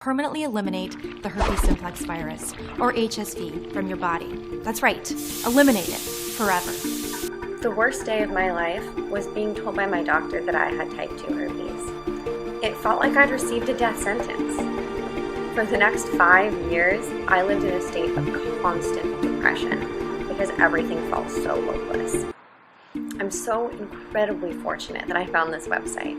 permanently eliminate the herpes simplex virus, or HSV, from your body. That's right, eliminate it forever. The worst day of my life was being told by my doctor that I had type 2 herpes. It felt like I'd received a death sentence. For the next 5 years, I lived in a state of constant depression because everything felt so hopeless. I'm so incredibly fortunate that I found this website.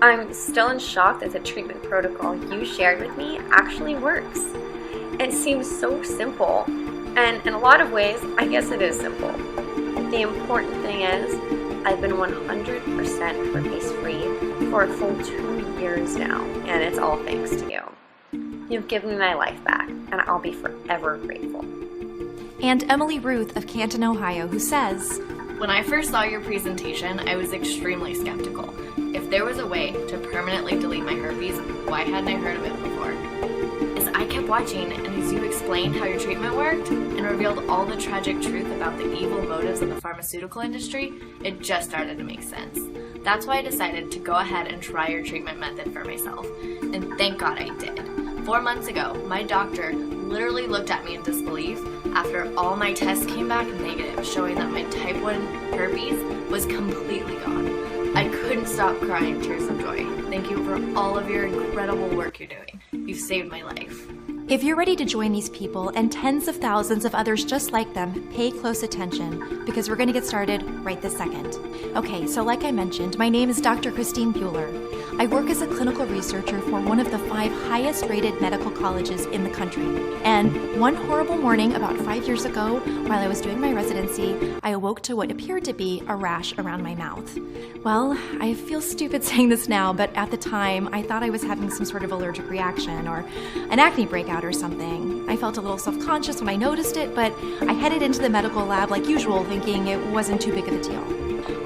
I'm still in shock that the treatment protocol you shared with me actually works. It seems so simple, and in a lot of ways, I guess it is simple. The important thing is, I've been 100% herpes-free for a full 2 years now, and it's all thanks to you. You've given me my life back, and I'll be forever grateful. And Emily Ruth of Canton, Ohio, who says, when I first saw your presentation, I was extremely skeptical. If there was a way to permanently delete my herpes, why hadn't I heard of it before? As I kept watching and as you explained how your treatment worked and revealed all the tragic truth about the evil motives of the pharmaceutical industry, it just started to make sense. That's why I decided to go ahead and try your treatment method for myself. And thank God I did. 4 months ago, my doctor literally looked at me in disbelief after all my tests came back negative, showing that my type 1 herpes was completely gone. I couldn't stop crying tears of joy. Thank you for all of your incredible work you're doing. You've saved my life. If you're ready to join these people and tens of thousands of others just like them, pay close attention because we're going to get started right this second. Okay, so like I mentioned, my name is Dr. Christine Bueller. I work as a clinical researcher for one of the 5 highest rated medical colleges in the country. And one horrible morning about 5 years ago, while I was doing my residency, I awoke to what appeared to be a rash around my mouth. Well, I feel stupid saying this now, but at the time, I thought I was having some sort of allergic reaction or an acne breakout or something. I felt a little self-conscious when I noticed it, but I headed into the medical lab like usual, thinking it wasn't too big of a deal.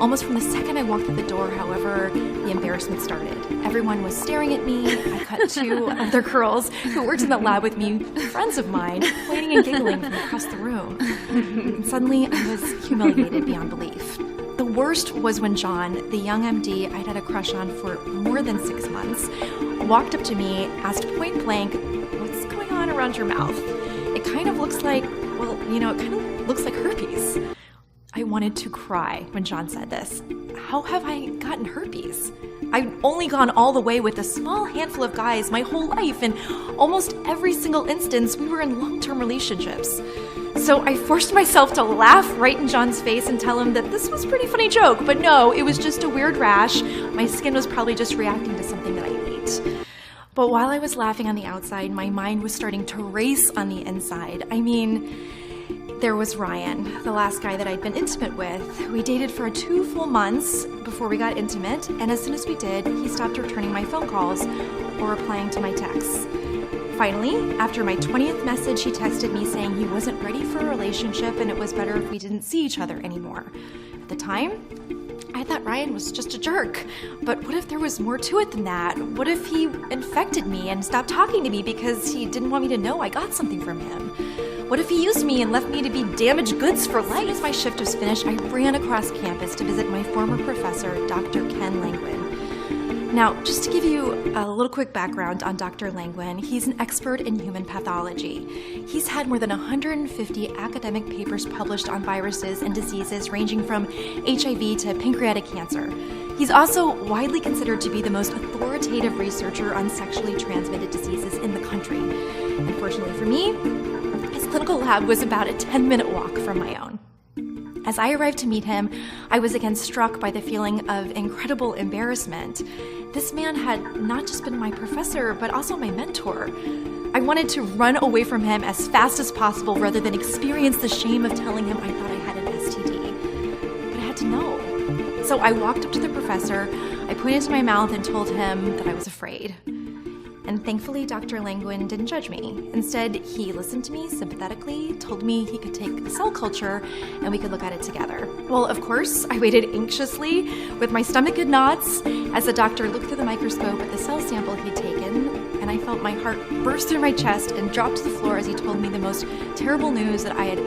Almost from the second I walked through the door, however, the embarrassment started. Everyone was staring at me. I cut 2 other girls who worked in the lab with me, friends of mine, pointing and giggling from across the room. And suddenly, I was humiliated beyond belief. The worst was when John, the young MD I'd had a crush on for more than 6 months, walked up to me, asked point blank, "What's going on around your mouth?" It kind of looks like, well, it kind of looks like herpes. I wanted to cry when John said this. How have I gotten herpes? I've only gone all the way with a small handful of guys my whole life, and almost every single instance we were in long-term relationships. So I forced myself to laugh right in John's face and tell him that this was a pretty funny joke, but no, it was just a weird rash. My skin was probably just reacting to something that I ate. But while I was laughing on the outside, my mind was starting to race on the inside. I mean, there was Ryan, the last guy that I'd been intimate with. We dated for 2 full months before we got intimate, and as soon as we did, he stopped returning my phone calls or replying to my texts. Finally, after my 20th message, he texted me saying he wasn't ready for a relationship and it was better if we didn't see each other anymore. At the time, I thought Ryan was just a jerk. But what if there was more to it than that? What if he infected me and stopped talking to me because he didn't want me to know I got something from him? What if he used me and left me to be damaged goods for life? As soon as my shift was finished, I ran across campus to visit my former professor, Dr. Ken Langwin. Now, just to give you a little quick background on Dr. Langwin, he's an expert in human pathology. He's had more than 150 academic papers published on viruses and diseases ranging from HIV to pancreatic cancer. He's also widely considered to be the most authoritative researcher on sexually transmitted diseases in the country. Unfortunately for me, his clinical lab was about a 10-minute walk from my own. As I arrived to meet him, I was again struck by the feeling of incredible embarrassment. This man had not just been my professor, but also my mentor. I wanted to run away from him as fast as possible rather than experience the shame of telling him I thought I had an STD. But I had to know. So I walked up to the professor, I pointed to my mouth and told him that I was afraid. And thankfully, Dr. Langwin didn't judge me. Instead, he listened to me sympathetically, told me he could take the cell culture, and we could look at it together. Well, of course, I waited anxiously with my stomach in knots as the doctor looked through the microscope at the cell sample he'd taken, and I felt my heart burst through my chest and drop to the floor as he told me the most terrible news that I had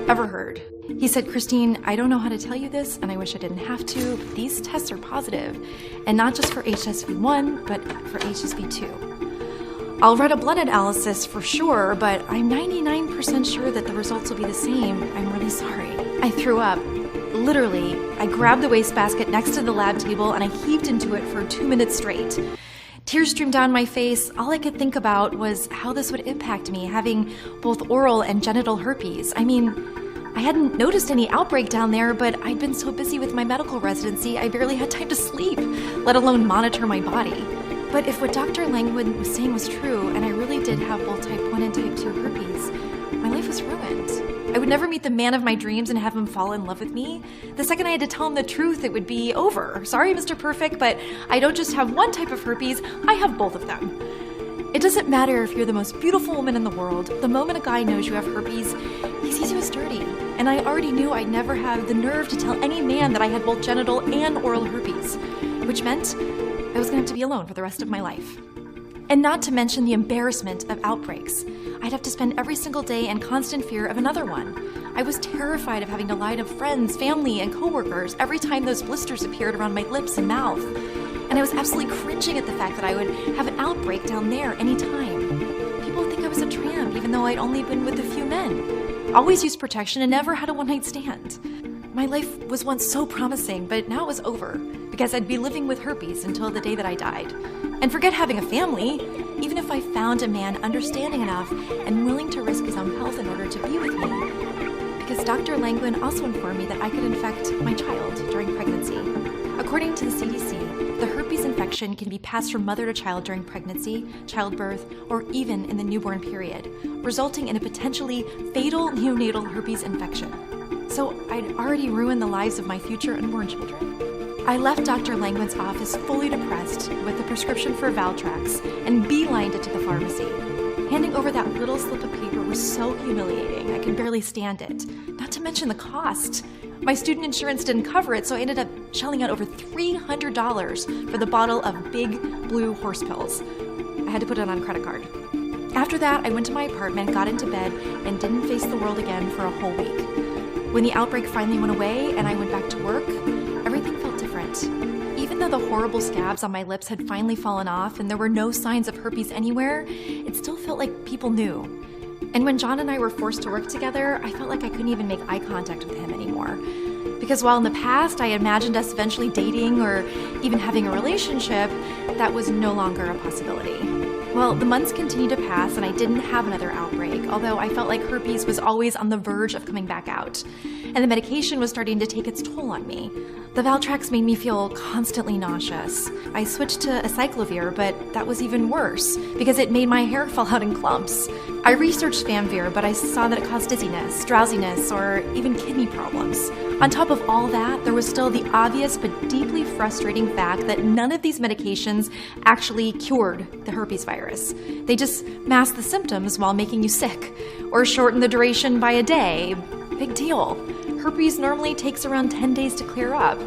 ever heard. He said, "Christine, I don't know how to tell you this, and I wish I didn't have to, but these tests are positive, and not just for HSV1, but for HSV2. I'll run a blood analysis for sure, but I'm 99% sure that the results will be the same. I'm really sorry. I threw up. Literally, I grabbed the wastebasket next to the lab table and I heaved into it for 2 minutes straight. Tears streamed down my face. All I could think about was how this would impact me, having both oral and genital herpes. I mean, I hadn't noticed any outbreak down there, but I'd been so busy with my medical residency, I barely had time to sleep, let alone monitor my body. But if what Dr. Langwood was saying was true, and I really did have both type 1 and type 2 herpes, my life was ruined. I would never meet the man of my dreams and have him fall in love with me. The second I had to tell him the truth, it would be over. Sorry, Mr. Perfect, but I don't just have one type of herpes, I have both of them. It doesn't matter if you're the most beautiful woman in the world. The moment a guy knows you have herpes, he sees you as dirty. And I already knew I'd never have the nerve to tell any man that I had both genital and oral herpes, which meant I was gonna have to be alone for the rest of my life. And not to mention the embarrassment of outbreaks. I'd have to spend every single day in constant fear of another one. I was terrified of having to lie to friends, family, and coworkers every time those blisters appeared around my lips and mouth. And I was absolutely cringing at the fact that I would have an outbreak down there anytime. People would think I was a tramp, even though I'd only been with a few men. Always used protection and never had a one-night stand. My life was once so promising, but now it was over, because I'd be living with herpes until the day that I died. And forget having a family, even if I found a man understanding enough and willing to risk his own health in order to be with me. Because Dr. Langwin also informed me that I could infect my child during pregnancy. According to the CDC, the herpes infection can be passed from mother to child during pregnancy, childbirth, or even in the newborn period, resulting in a potentially fatal neonatal herpes infection. So I'd already ruined the lives of my future unborn children. I left Dr. Langwin's office fully depressed with a prescription for Valtrex and beelined it to the pharmacy. Handing over that little slip of paper was so humiliating, I could barely stand it. Not to mention the cost. My student insurance didn't cover it, so I ended up shelling out over $300 for the bottle of big blue horse pills. I had to put it on a credit card. After that, I went to my apartment, got into bed, and didn't face the world again for a whole week. When the outbreak finally went away and I went back to work, everything felt different. Even though the horrible scabs on my lips had finally fallen off and there were no signs of herpes anywhere, it still felt like people knew. And when John and I were forced to work together, I felt like I couldn't even make eye contact with him anymore. Because while in the past I imagined us eventually dating or even having a relationship, that was no longer a possibility. Well, the months continued to pass and I didn't have another outbreak, although I felt like herpes was always on the verge of coming back out. And the medication was starting to take its toll on me. The Valtrex made me feel constantly nauseous. I switched to acyclovir, but that was even worse because it made my hair fall out in clumps. I researched Famvir, but I saw that it caused dizziness, drowsiness, or even kidney problems. On top of all that, there was still the obvious but deeply frustrating fact that none of these medications actually cured the herpes virus. They just masked the symptoms while making you sick, or shortened the duration by a day. Big deal. Herpes normally takes around 10 days to clear up.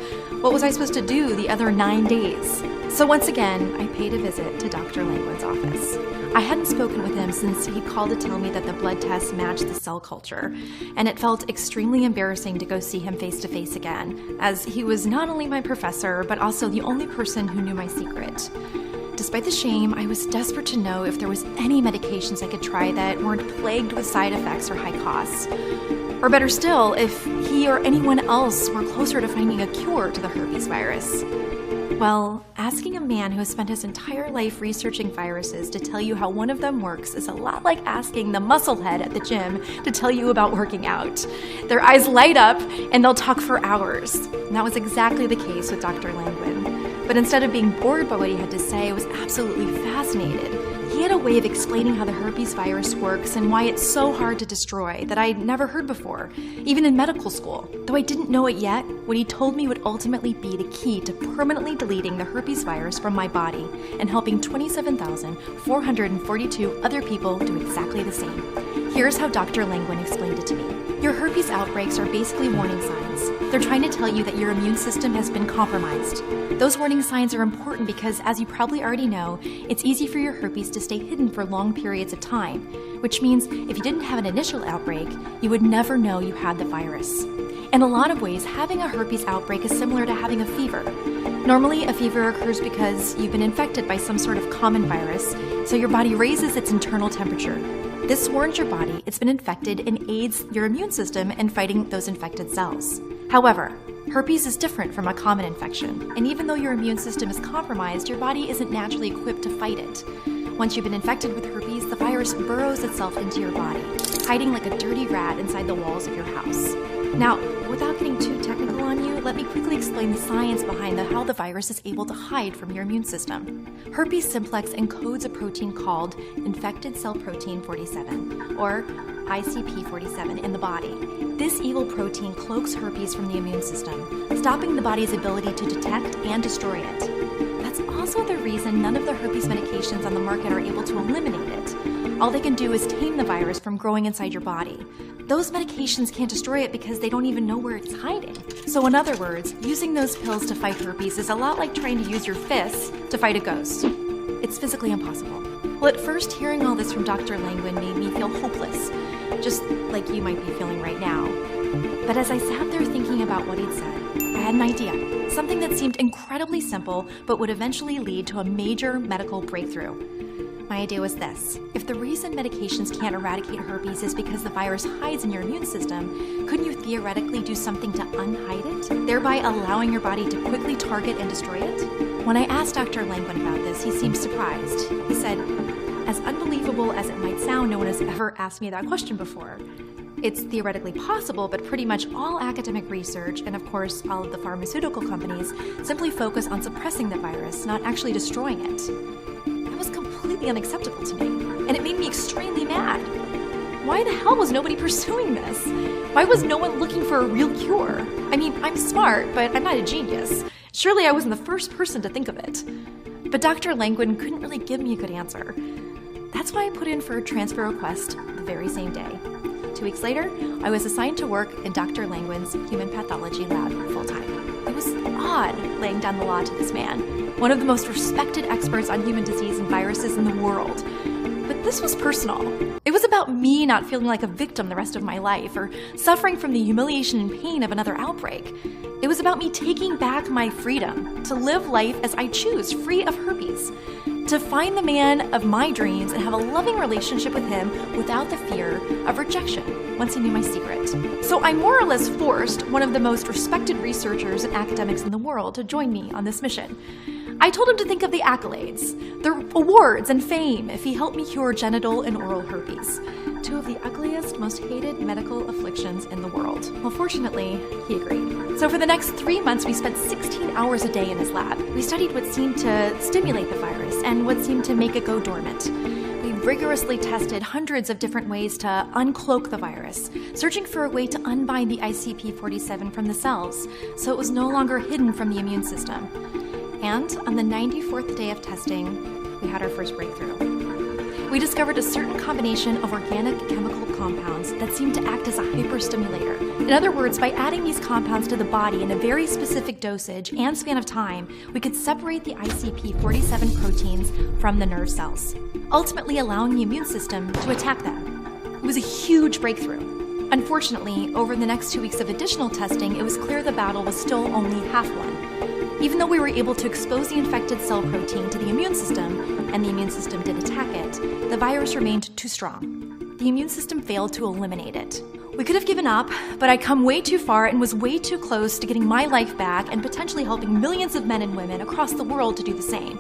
What was I supposed to do the other 9 days? So once again, I paid a visit to Dr. Langwood's office. I hadn't spoken with him since he called to tell me that the blood test matched the cell culture, and it felt extremely embarrassing to go see him face to face again, as he was not only my professor, but also the only person who knew my secret. Despite the shame, I was desperate to know if there was any medications I could try that weren't plagued with side effects or high costs. Or better still, if he or anyone else were closer to finding a cure to the herpes virus. Well, asking a man who has spent his entire life researching viruses to tell you how one of them works is a lot like asking the musclehead at the gym to tell you about working out. Their eyes light up and they'll talk for hours. And that was exactly the case with Dr. Langwin. But instead of being bored by what he had to say, I was absolutely fascinated. He had a way of explaining how the herpes virus works and why it's so hard to destroy that I'd never heard before, even in medical school. Though I didn't know it yet, what he told me would ultimately be the key to permanently deleting the herpes virus from my body and helping 27,442 other people do exactly the same. Here's how Dr. Langwin explained it to me. Your herpes outbreaks are basically warning signs. They're trying to tell you that your immune system has been compromised. Those warning signs are important because, as you probably already know, it's easy for your herpes to stay hidden for long periods of time, which means if you didn't have an initial outbreak, you would never know you had the virus. In a lot of ways, having a herpes outbreak is similar to having a fever. Normally, a fever occurs because you've been infected by some sort of common virus, So your body raises its internal temperature. This warns your body it's been infected and aids your immune system in fighting those infected cells. However, herpes is different from a common infection, and even though your immune system is compromised, your body isn't naturally equipped to fight it. Once you've been infected with herpes, the virus burrows itself into your body, hiding like a dirty rat inside the walls of your house. Now, without getting too technical on you, let me quickly explain the science behind how the virus is able to hide from your immune system. Herpes simplex encodes a protein called infected cell protein 47, or ICP47, in the body. This evil protein cloaks herpes from the immune system, stopping the body's ability to detect and destroy it. That's also the reason none of the herpes medications on the market are able to eliminate it. All they can do is tame the virus from growing inside your body. Those medications can't destroy it because they don't even know where it's hiding. So in other words, using those pills to fight herpes is a lot like trying to use your fists to fight a ghost. It's physically impossible. Well, at first, hearing all this from Dr. Langwin made me feel hopeless, just like you might be feeling right now. But as I sat there thinking about what he'd said, I had an idea, something that seemed incredibly simple but would eventually lead to a major medical breakthrough. My idea was this: if the reason medications can't eradicate herpes is because the virus hides in your immune system, couldn't you theoretically do something to unhide it, thereby allowing your body to quickly target and destroy it? When I asked Dr. Langwin about this, he seemed surprised. He said, "As unbelievable as it might sound, no one has ever asked me that question before. It's theoretically possible, but pretty much all academic research, and of course all of the pharmaceutical companies, simply focus on suppressing the virus, not actually destroying it." That was completely unacceptable to me, and it made me extremely mad. Why the hell was nobody pursuing this? Why was no one looking for a real cure? I mean, I'm smart, but I'm not a genius. Surely I wasn't the first person to think of it. But Dr. Langwin couldn't really give me a good answer. That's why I put in for a transfer request the very same day. 2 weeks later, I was assigned to work in Dr. Langwin's human pathology lab full-time. It was odd laying down the law to this man, one of the most respected experts on human disease and viruses in the world. But this was personal. It was about me not feeling like a victim the rest of my life, or suffering from the humiliation and pain of another outbreak. It was about me taking back my freedom to live life as I choose, free of herpes. To find the man of my dreams and have a loving relationship with him without the fear of rejection once he knew my secret. So I more or less forced one of the most respected researchers and academics in the world to join me on this mission. I told him to think of the accolades, the awards and fame if he helped me cure genital and oral herpes, two of the ugliest, most hated medical afflictions in the world. Well, fortunately, he agreed. So for the next 3 months, we spent 16 hours a day in his lab. We studied what seemed to stimulate the virus and what seemed to make it go dormant. We rigorously tested hundreds of different ways to uncloak the virus, searching for a way to unbind the ICP47 from the cells, so it was no longer hidden from the immune system. And on the 94th day of testing, we had our first breakthrough. We discovered a certain combination of organic chemical compounds that seemed to act as a hyperstimulator. In other words, by adding these compounds to the body in a very specific dosage and span of time, we could separate the ICP47 proteins from the nerve cells, ultimately allowing the immune system to attack them. It was a huge breakthrough. Unfortunately, over the next 2 weeks of additional testing, it was clear the battle was still only half won. Even though we were able to expose the infected cell protein to the immune system, and the immune system did attack it, the virus remained too strong. The immune system failed to eliminate it. We could have given up, but I'd come way too far and was way too close to getting my life back and potentially helping millions of men and women across the world to do the same.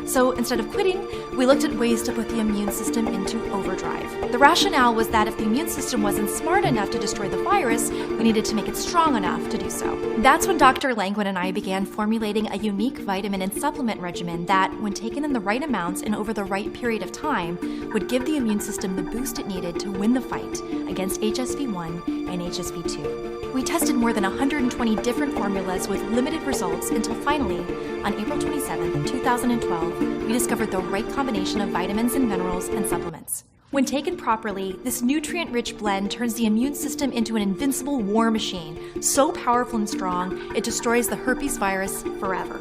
So instead of quitting, we looked at ways to put the immune system into overdrive. The rationale was that if the immune system wasn't smart enough to destroy the virus, we needed to make it strong enough to do so. That's when Dr. Langwin and I began formulating a unique vitamin and supplement regimen that, when taken in the right amounts and over the right period of time, would give the immune system the boost it needed to win the fight against HSV-1 and HSV-2. We tested more than 120 different formulas with limited results until finally, on April 27, 2012, we discovered the right combination of vitamins and minerals and supplements. When taken properly, this nutrient-rich blend turns the immune system into an invincible war machine, so powerful and strong, it destroys the herpes virus forever.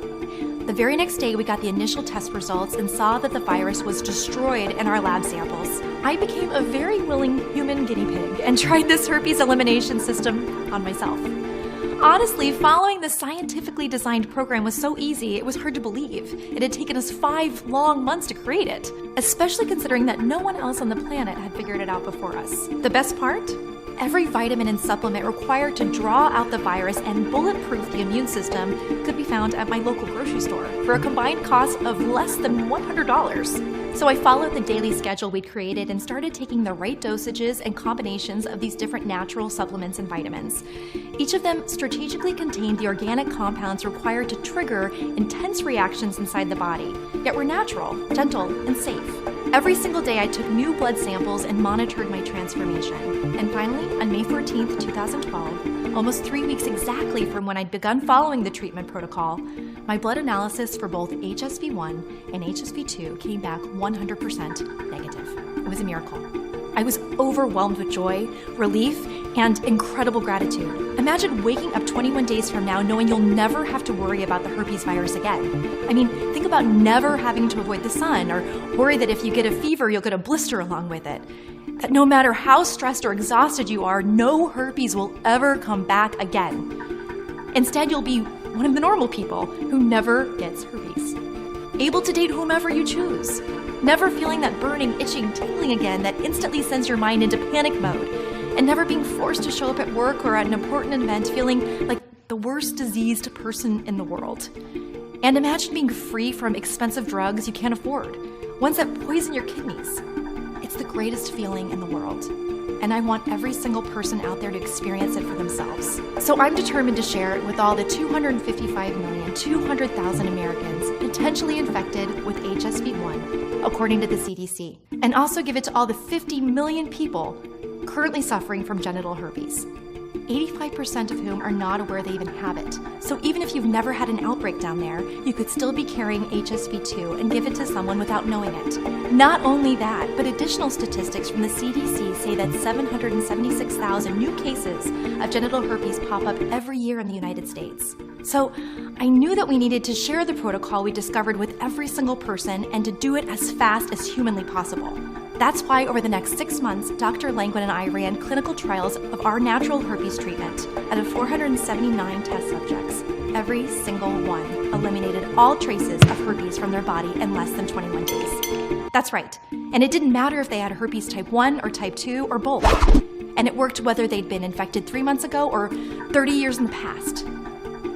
The very next day, we got the initial test results and saw that the virus was destroyed in our lab samples. I became a very willing human guinea pig and tried this herpes elimination system on myself. Honestly, following the scientifically designed program was so easy, it was hard to believe. It had taken us 5 long months to create it, especially considering that no one else on the planet had figured it out before us. The best part? Every vitamin and supplement required to draw out the virus and bulletproof the immune system could be found at my local grocery store for a combined cost of less than $100. So I followed the daily schedule we'd created and started taking the right dosages and combinations of these different natural supplements and vitamins. Each of them strategically contained the organic compounds required to trigger intense reactions inside the body, yet were natural, gentle, and safe. Every single day I took new blood samples and monitored my transformation. And finally, on May 14th, 2012, almost 3 weeks exactly from when I'd begun following the treatment protocol, my blood analysis for both HSV1 and HSV2 came back 100% negative. It was a miracle. I was overwhelmed with joy, relief, and incredible gratitude. Imagine waking up 21 days from now knowing you'll never have to worry about the herpes virus again. I mean, think about never having to avoid the sun or worry that if you get a fever, you'll get a blister along with it. That no matter how stressed or exhausted you are, no herpes will ever come back again. Instead, you'll be one of the normal people who never gets herpes. Able to date whomever you choose. Never feeling that burning, itching, tingling again that instantly sends your mind into panic mode. And never being forced to show up at work or at an important event feeling like the worst diseased person in the world. And imagine being free from expensive drugs you can't afford, ones that poison your kidneys. It's the greatest feeling in the world. And I want every single person out there to experience it for themselves. So I'm determined to share it with all the 255,200,000 Americans potentially infected with HSV1, according to the CDC, and also give it to all the 50 million people currently suffering from genital herpes, 85% of whom are not aware they even have it. So even if you've never had an outbreak down there, you could still be carrying HSV2 and give it to someone without knowing it. Not only that, but additional statistics from the CDC say that 776,000 new cases of genital herpes pop up every year in the United States. So I knew that we needed to share the protocol we discovered with every single person and to do it as fast as humanly possible. That's why over the next 6 months, Dr. Langwin and I ran clinical trials of our natural herpes treatment out of 479 test subjects. Every single one eliminated all traces of herpes from their body in less than 21 days. That's right. And it didn't matter if they had herpes type 1 or type 2 or both. And it worked whether they'd been infected 3 months ago or 30 years in the past.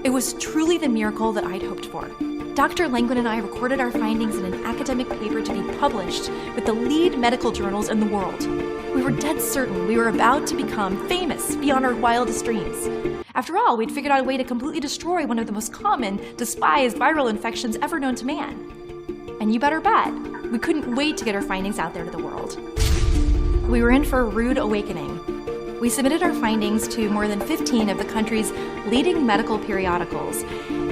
It was truly the miracle that I'd hoped for. Dr. Langwin and I recorded our findings in an academic paper to be published with the lead medical journals in the world. We were dead certain we were about to become famous beyond our wildest dreams. After all, we'd figured out a way to completely destroy one of the most common, despised viral infections ever known to man. And you better bet, we couldn't wait to get our findings out there to the world. We were in for a rude awakening. We submitted our findings to more than 15 of the country's leading medical periodicals,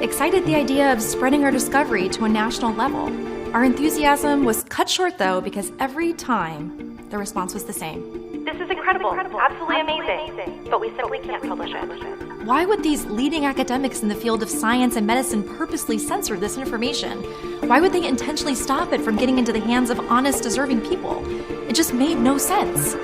excited at the idea of spreading our discovery to a national level. Our enthusiasm was cut short, though, because every time the response was the same. This is incredible, absolutely amazing, but we simply can't publish it. Why would these leading academics in the field of science and medicine purposely censor this information? Why would they intentionally stop it from getting into the hands of honest, deserving people? It just made no sense.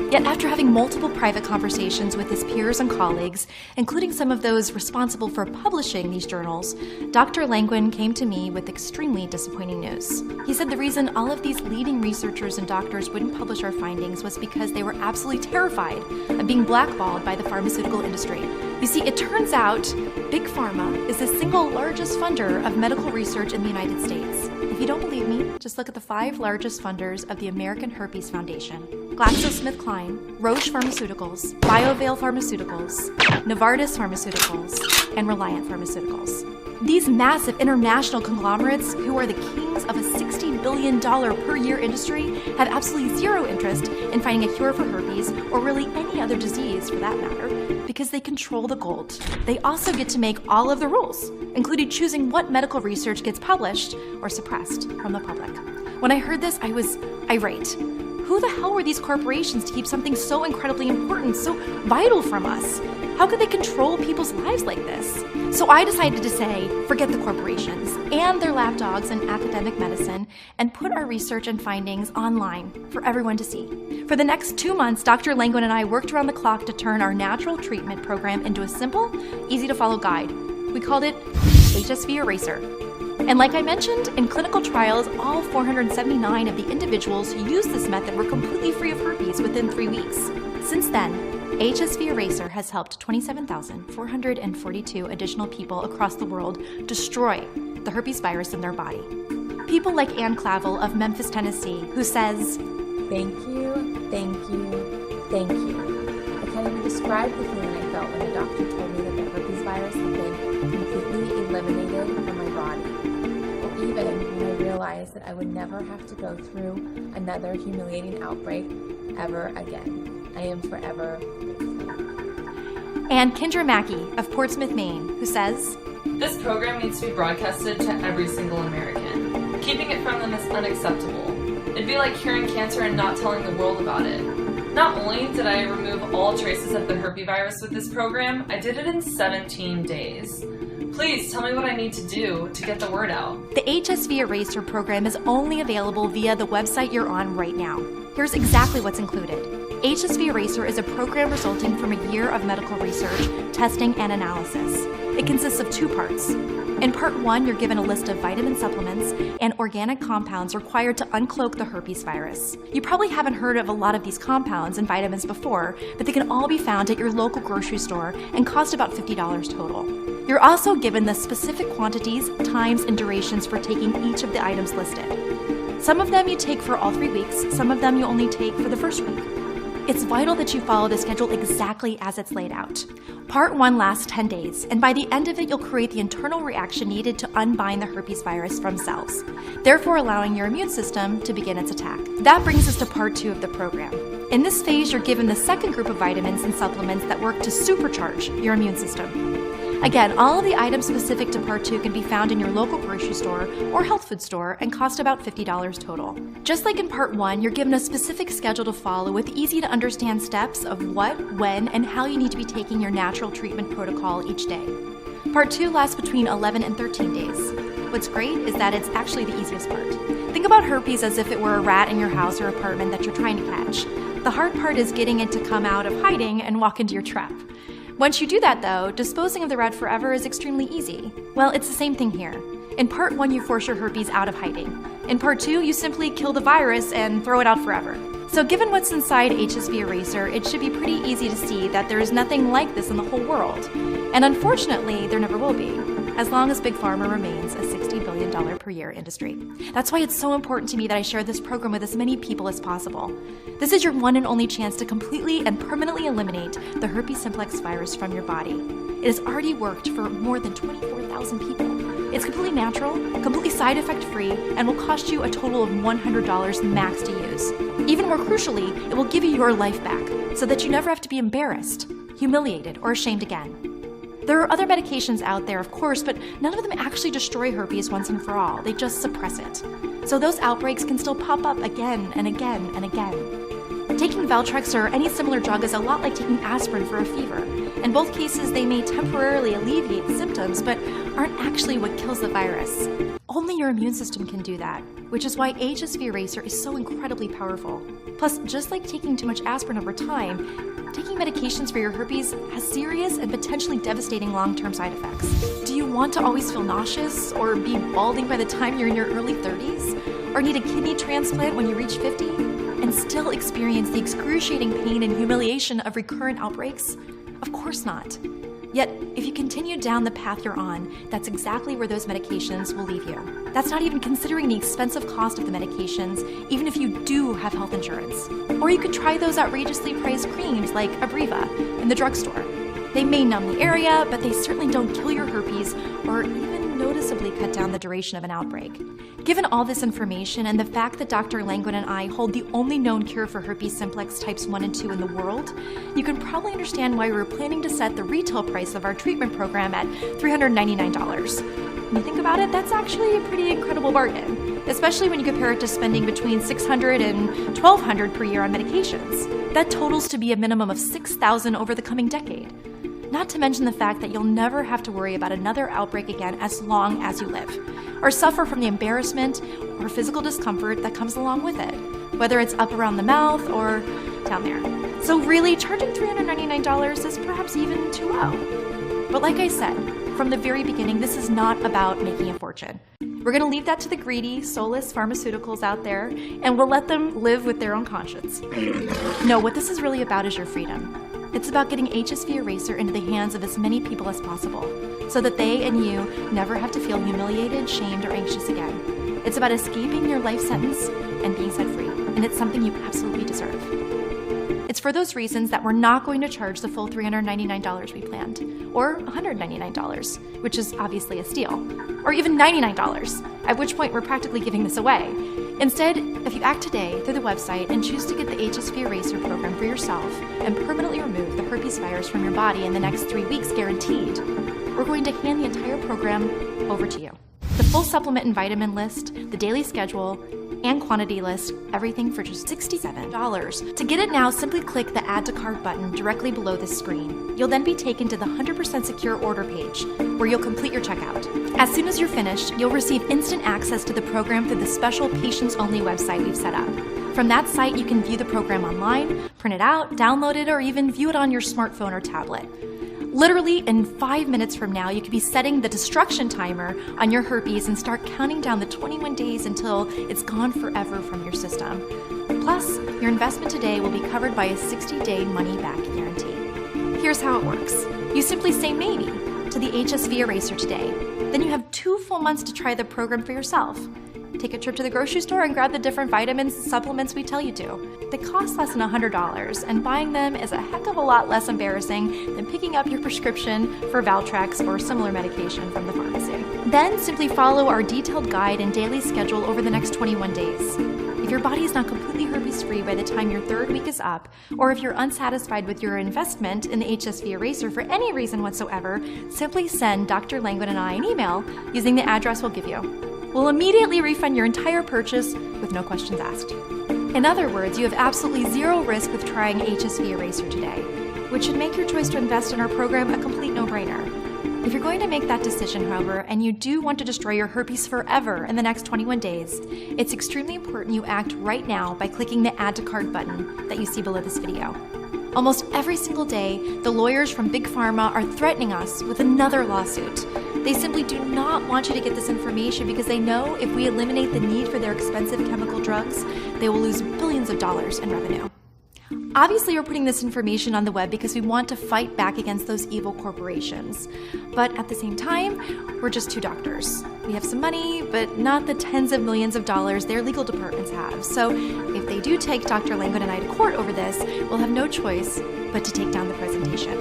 Yet after having multiple private conversations with his peers and colleagues, including some of those responsible for publishing these journals, Dr. Langwin came to me with extremely disappointing news. He said the reason all of these leading researchers and doctors wouldn't publish our findings was because they were absolutely terrified of being blackballed by the pharmaceutical industry. You see, it turns out Big Pharma is the single largest funder of medical research in the United States. If you don't believe me, just look at the 5 largest funders of the American Herpes Foundation: GlaxoSmithKline, Roche Pharmaceuticals, BioVale Pharmaceuticals, Novartis Pharmaceuticals, and Reliant Pharmaceuticals. These massive international conglomerates, who are the kings of a $60 billion per year industry, have absolutely zero interest in finding a cure for herpes, or really any other disease for that matter, because they control the gold. They also get to make all of the rules, including choosing what medical research gets published or suppressed from the public. When I heard this, I was irate. Who the hell were these corporations to keep something so incredibly important, so vital from us? How could they control people's lives like this? So I decided to say, forget the corporations and their lapdogs in academic medicine and put our research and findings online for everyone to see. For the next 2 months, Dr. Langwin and I worked around the clock to turn our natural treatment program into a simple, easy-to-follow guide. We called it HSV Eraser. And like I mentioned, in clinical trials, all 479 of the individuals who used this method were completely free of herpes within 3 weeks. Since then, HSV Eraser has helped 27,442 additional people across the world destroy the herpes virus in their body. People like Ann Clavel of Memphis, Tennessee, who says, Thank you, thank you, thank you. I can't even describe the feeling I felt when the doctor told me that the herpes virus had been completely eliminated from my body. Or even when I realized that I would never have to go through another humiliating outbreak ever again. I am forever grateful. And Kendra Mackey of Portsmouth, Maine, who says, This program needs to be broadcasted to every single American. Keeping it from them is unacceptable. It'd be like curing cancer and not telling the world about it. Not only did I remove all traces of the herpes virus with this program, I did it in 17 days. Please tell me what I need to do to get the word out. The HSV Eraser program is only available via the website you're on right now. Here's exactly what's included. HSV Eraser is a program resulting from a year of medical research, testing, and analysis. It consists of 2 parts. In part 1, you're given a list of vitamin supplements and organic compounds required to uncloak the herpes virus. You probably haven't heard of a lot of these compounds and vitamins before, but they can all be found at your local grocery store and cost about $50 total. You're also given the specific quantities, times, and durations for taking each of the items listed. Some of them you take for all 3 weeks, some of them you only take for the first week. It's vital that you follow the schedule exactly as it's laid out. Part 1 lasts 10 days, and by the end of it, you'll create the internal reaction needed to unbind the herpes virus from cells, therefore allowing your immune system to begin its attack. That brings us to part 2 of the program. In this phase, you're given the second group of vitamins and supplements that work to supercharge your immune system. Again, all of the items specific to Part 2 can be found in your local grocery store or health food store and cost about $50 total. Just like in Part 1, you're given a specific schedule to follow with easy-to-understand steps of what, when, and how you need to be taking your natural treatment protocol each day. Part 2 lasts between 11 and 13 days. What's great is that it's actually the easiest part. Think about herpes as if it were a rat in your house or apartment that you're trying to catch. The hard part is getting it to come out of hiding and walk into your trap. Once you do that, though, disposing of the rat forever is extremely easy. Well, it's the same thing here. In Part 1, you force your herpes out of hiding. In Part 2, you simply kill the virus and throw it out forever. So given what's inside HSV Eraser, it should be pretty easy to see that there is nothing like this in the whole world. And unfortunately, there never will be, as long as Big Pharma remains a $60 billion per year industry. That's why it's so important to me that I share this program with as many people as possible. This is your one and only chance to completely and permanently eliminate the herpes simplex virus from your body. It has already worked for more than 24,000 people. It's completely natural, completely side effect free, and will cost you a total of $100 max to use. Even more crucially, it will give you your life back so that you never have to be embarrassed, humiliated, or ashamed again. There are other medications out there, of course, but none of them actually destroy herpes once and for all. They just suppress it. So those outbreaks can still pop up again and again and again. Taking Valtrex or any similar drug is a lot like taking aspirin for a fever. In both cases, they may temporarily alleviate the symptoms, but aren't actually what kills the virus. Only your immune system can do that, which is why HSV Eraser is so incredibly powerful. Plus, just like taking too much aspirin over time, taking medications for your herpes has serious and potentially devastating long-term side effects. Do you want to always feel nauseous or be balding by the time you're in your early 30s? Or need a kidney transplant when you reach 50? And still experience the excruciating pain and humiliation of recurrent outbreaks? Of course not. Yet, if you continue down the path you're on, that's exactly where those medications will leave you. That's not even considering the expensive cost of the medications, even if you do have health insurance. Or you could try those outrageously priced creams like Abreva in the drugstore. They may numb the area, but they certainly don't kill your herpes or even noticeably cut down the duration of an outbreak. Given all this information and the fact that Dr. Langwin and I hold the only known cure for herpes simplex types 1 and 2 in the world, you can probably understand why we were planning to set the retail price of our treatment program at $399. When you think about it, that's actually a pretty incredible bargain, especially when you compare it to spending between $600 and $1,200 per year on medications. That totals to be a minimum of $6,000 over the coming decade. Not to mention the fact that you'll never have to worry about another outbreak again as long as you live, or suffer from the embarrassment or physical discomfort that comes along with it, whether it's up around the mouth or down there. So really, charging $399 is perhaps even too low. But like I said, from the very beginning, this is not about making a fortune. We're going to leave that to the greedy, soulless pharmaceuticals out there, and we'll let them live with their own conscience. No, what this is really about is your freedom. It's about getting HSV Eraser into the hands of as many people as possible, so that they and you never have to feel humiliated, shamed, or anxious again. It's about escaping your life sentence and being set free, and it's something you absolutely deserve. It's for those reasons that we're not going to charge the full $399 we planned, or $199, which is obviously a steal, or even $99, at which point we're practically giving this away. Instead, if you act today through the website and choose to get the HSV Eraser program for yourself and permanently remove the herpes virus from your body in the next 3 weeks guaranteed, we're going to hand the entire program over to you. The full supplement and vitamin list, the daily schedule, and quantity list, everything for just $67. To get it now, simply click the Add to Cart button directly below the screen. You'll then be taken to the 100% secure order page, where you'll complete your checkout. As soon as you're finished, you'll receive instant access to the program through the special patients-only website we've set up. From that site, you can view the program online, print it out, download it, or even view it on your smartphone or tablet. Literally, in 5 minutes from now, you could be setting the destruction timer on your herpes and start counting down the 21 days until it's gone forever from your system. Plus, your investment today will be covered by a 60-day money-back guarantee. Here's how it works. You simply say maybe to the HSV Eraser today. Then you have 2 full months to try the program for yourself. Take a trip to the grocery store and grab the different vitamins and supplements we tell you to. They cost less than $100, and buying them is a heck of a lot less embarrassing than picking up your prescription for Valtrex or similar medication from the pharmacy. Then simply follow our detailed guide and daily schedule over the next 21 days. If your body is not completely herpes-free by the time your 3rd week is up, or if you're unsatisfied with your investment in the HSV Eraser for any reason whatsoever, simply send Dr. Langwood and I an email using the address we'll give you. We'll immediately refund your entire purchase with no questions asked. In other words, you have absolutely zero risk with trying HSV Eraser today, which should make your choice to invest in our program a complete no-brainer. If you're going to make that decision, however, and you do want to destroy your herpes forever in the next 21 days, it's extremely important you act right now by clicking the Add to Cart button that you see below this video. Almost every single day, the lawyers from Big Pharma are threatening us with another lawsuit. They simply do not want you to get this information because they know if we eliminate the need for their expensive chemical drugs, they will lose billions of dollars in revenue. Obviously, we're putting this information on the web because we want to fight back against those evil corporations. But at the same time, we're just 2 doctors. We have some money, but not the tens of millions of dollars their legal departments have. So if they do take Dr. Langwood and I to court over this, we'll have no choice but to take down the presentation.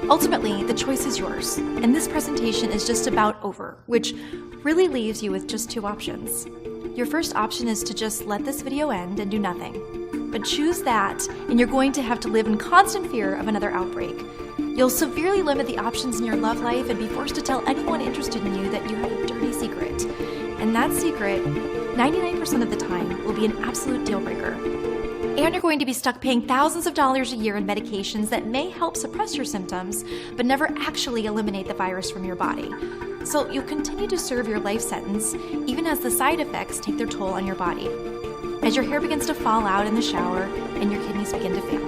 Ultimately, the choice is yours, and this presentation is just about over, which really leaves you with just 2 options. Your first option is to just let this video end and do nothing. But choose that, and you're going to have to live in constant fear of another outbreak. You'll severely limit the options in your love life and be forced to tell anyone interested in you that you have a dirty secret. And that secret, 99% of the time, will be an absolute deal breaker. And you're going to be stuck paying thousands of dollars a year in medications that may help suppress your symptoms, but never actually eliminate the virus from your body. So you'll continue to serve your life sentence, even as the side effects take their toll on your body. As your hair begins to fall out in the shower and your kidneys begin to fail.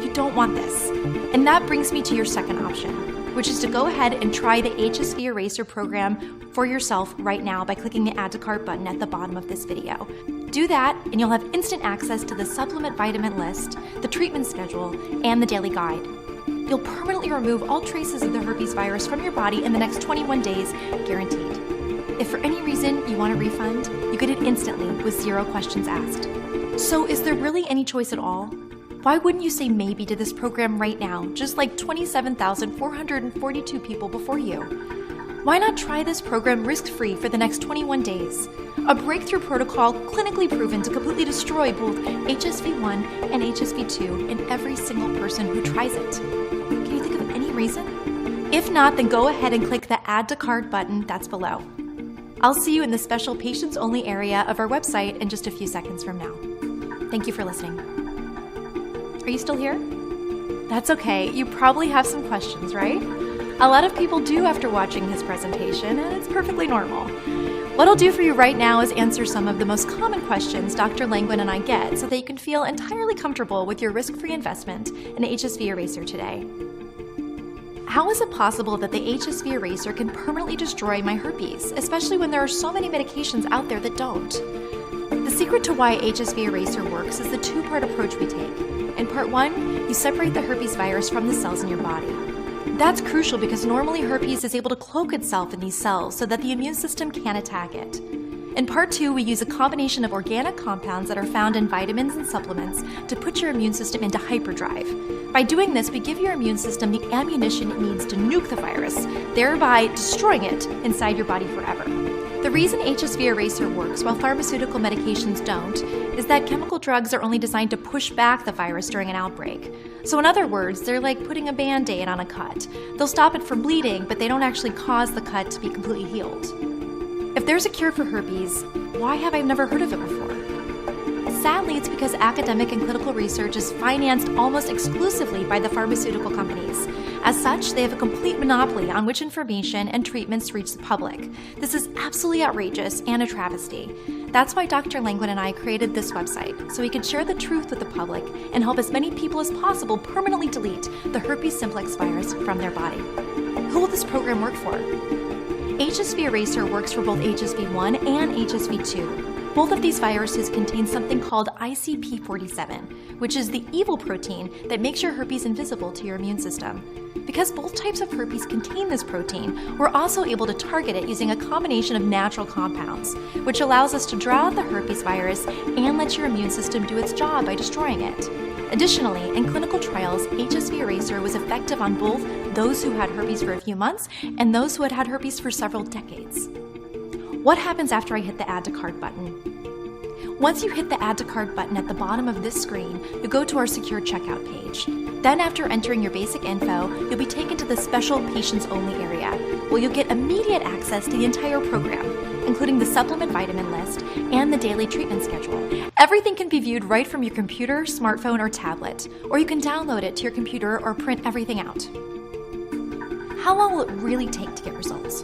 You don't want this. And that brings me to your second option, which is to go ahead and try the HSV Eraser program for yourself right now by clicking the Add to Cart button at the bottom of this video. Do that, and you'll have instant access to the supplement vitamin list, the treatment schedule, and the daily guide. You'll permanently remove all traces of the herpes virus from your body in the next 21 days, guaranteed. If for any reason you want a refund, you get it instantly with 0 questions asked. So is there really any choice at all? Why wouldn't you say maybe to this program right now, just like 27,442 people before you? Why not try this program risk-free for the next 21 days? A breakthrough protocol clinically proven to completely destroy both HSV-1 and HSV-2 in every single person who tries it. Can you think of any reason? If not, then go ahead and click the Add to Cart button that's below. I'll see you in the special patients-only area of our website in just a few seconds from now. Thank you for listening. Are you still here? That's okay. You probably have some questions, right? A lot of people do after watching his presentation, and it's perfectly normal. What I'll do for you right now is answer some of the most common questions Dr. Langwin and I get so that you can feel entirely comfortable with your risk-free investment in HSV Eraser today. How is it possible that the HSV Eraser can permanently destroy my herpes, especially when there are so many medications out there that don't? The secret to why HSV Eraser works is the two-part approach we take. In part 1, you separate the herpes virus from the cells in your body. That's crucial because normally herpes is able to cloak itself in these cells so that the immune system can't attack it. In part 2, we use a combination of organic compounds that are found in vitamins and supplements to put your immune system into hyperdrive. By doing this, we give your immune system the ammunition it needs to nuke the virus, thereby destroying it inside your body forever. The reason HSV Eraser works while pharmaceutical medications don't is that chemical drugs are only designed to push back the virus during an outbreak. So in other words, they're like putting a Band-Aid on a cut. They'll stop it from bleeding, but they don't actually cause the cut to be completely healed. If there's a cure for herpes, why have I never heard of it before? Sadly, it's because academic and clinical research is financed almost exclusively by the pharmaceutical companies. As such, they have a complete monopoly on which information and treatments reach the public. This is absolutely outrageous and a travesty. That's why Dr. Langwin and I created this website, so we could share the truth with the public and help as many people as possible permanently delete the herpes simplex virus from their body. Who will this program work for? HSV Eraser works for both HSV1 and HSV2. Both of these viruses contain something called ICP47, which is the evil protein that makes your herpes invisible to your immune system. Because both types of herpes contain this protein, we're also able to target it using a combination of natural compounds, which allows us to draw out the herpes virus and let your immune system do its job by destroying it. Additionally, in clinical trials, HSV Eraser was effective on both those who had herpes for a few months and those who had had herpes for several decades. What happens after I hit the Add to Cart button? Once you hit the Add to Cart button at the bottom of this screen, you go to our secure checkout page. Then after entering your basic info, you'll be taken to the special patients only area, where you'll get immediate access to the entire program, including the supplement vitamin list and the daily treatment schedule. Everything can be viewed right from your computer, smartphone, or tablet, or you can download it to your computer or print everything out. How long will it really take to get results?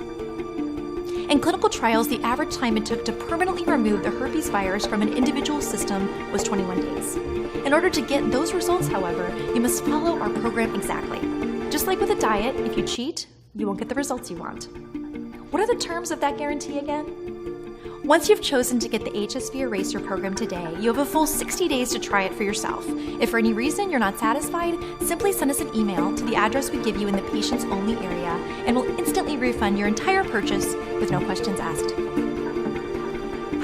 In clinical trials, the average time it took to permanently remove the herpes virus from an individual system was 21 days. In order to get those results, however, you must follow our program exactly. Just like with a diet, if you cheat, you won't get the results you want. What are the terms of that guarantee again? Once you've chosen to get the HSV Eraser program today, you have a full 60 days to try it for yourself. If for any reason you're not satisfied, simply send us an email to the address we give you in the patients only area, and we'll instantly refund your entire purchase with no questions asked.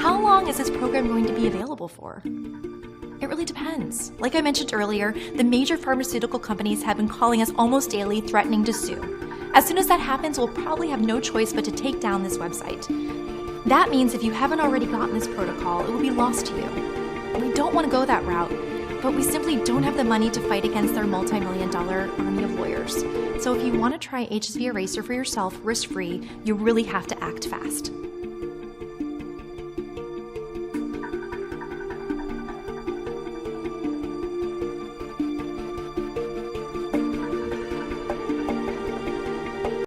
How long is this program going to be available for? It really depends. Like I mentioned earlier, the major pharmaceutical companies have been calling us almost daily, threatening to sue. As soon as that happens, we'll probably have no choice but to take down this website. That means if you haven't already gotten this protocol, it will be lost to you. We don't want to go that route, but we simply don't have the money to fight against their multi-million-dollar army of lawyers. So if you want to try HSV Eraser for yourself risk-free, you really have to act fast.